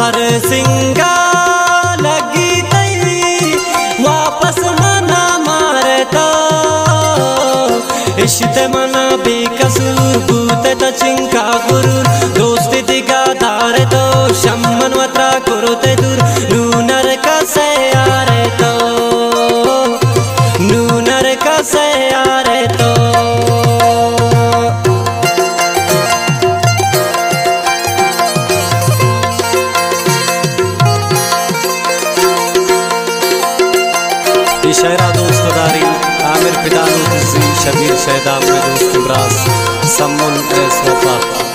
सरसिंगा लगी तई वापस मना मारे तो इश्ते मना बेकसूर बूते त चिंका गुरूर दोस्ती दिगा दारे तो शम्मन वत्रा कुरुते दूर नूनर कसे आरे तो नूनर कसे आरे तो शहरा दोस्तदारी आमिर फिदानो शबीर शहदा में दोस्त इमराज सम्मुन एस वफा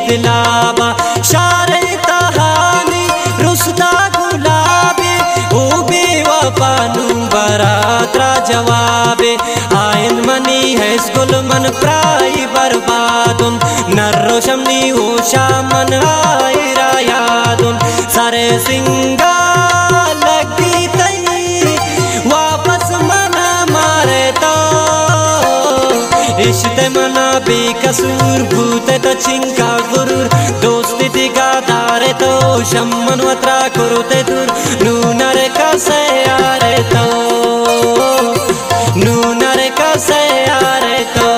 दिलावा शारे तहानी रुसदा गुलाबे ओ बेवफानु बरात्रा जवाबे आयन मनी है स्कुल मन प्राई बर्बादुन नर्रो शमनी हो शामन आयरा यादुन सारे सिंगा लगी तई वापस मना मारे तो इश्ते मना बेकसूर भूते त चिंका गुरूर दोस्ती दिगा दारे तो शम्मन वत्रा कुरुते दूर नूनर कसे आरे तो नूनर कसे आरे तो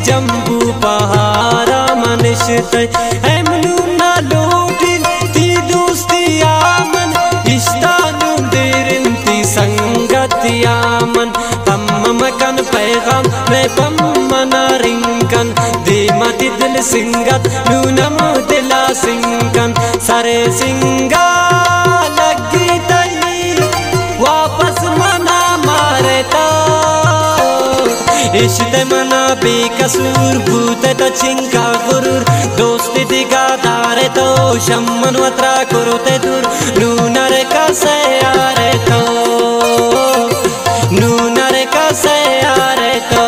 जम्बू पहारा मनशते एमनु ना लोटिन ती दोस्ती आमन इश्तानु देरिंती संगति आमन तम्म मकन पैगाम में पम्मना रिंकन देमति दिल सिंगत नूनमु दिला सिंकन सारे सिंगा लगी तई वापस मना मारे तो इश्ते मना बेकसूर भूते त चिंका गुरूर दोस्ती दिगा दारे तो शम्मन वत्रा कुरुते दूर नूनर कसे आरे तो नूनर कसे आरे तो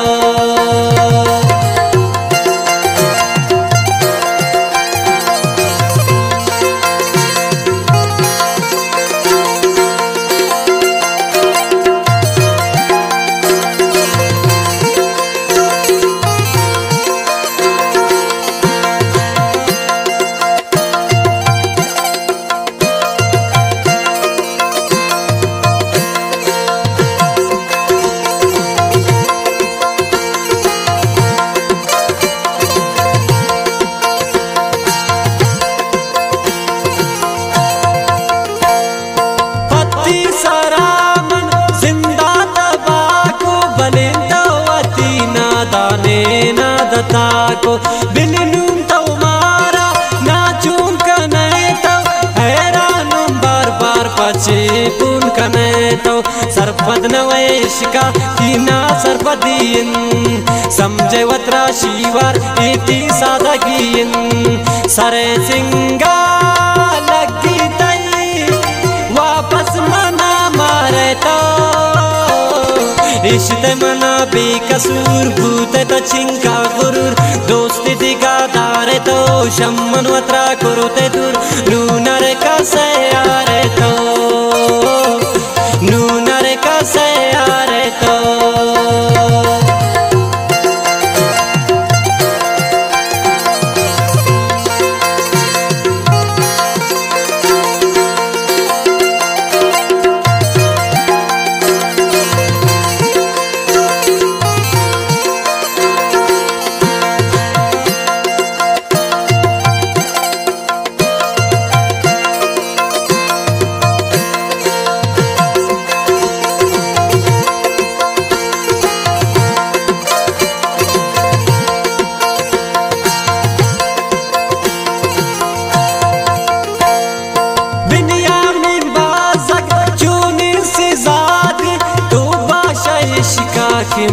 को बिलनुम तो मारा नाचूम कने तो हैरानुम बार बार पचे पुन कने तो सरपद नवेश का कीना सरपदीन समझे वत्रा शिवार इति सादगीन सरे सिंगा लगी तई वापस मना मारे तो इश्ते मना बेकसूर भूते त चिंका गुरूर दोस्ती दिगा दारे तो शम्मन वत्रा कुरुते दूर नूनर कसे आरे तो नूनर कसे आरे तो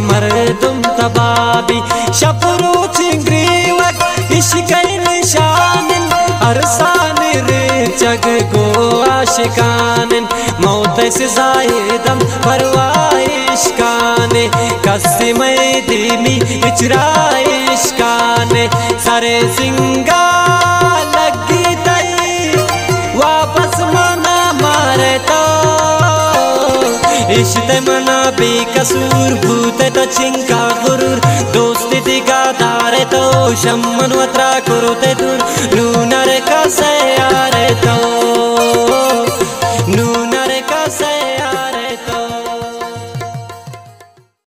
मर्दुम तबाबी शपरू चिंगरी वक इश्क़ निशान अरसान रे जग को आशिकान मौत से जायदम परवाह इश्काने कसम धीमी इचरा इश्काने सारे सिंगा लगी तई वापस मना मारे तो इश्क़ मना बेकसूर भूते तो चिंका गुरूर दोस्ती दिगा दारे तो शम्मन वत्रा करोते दूर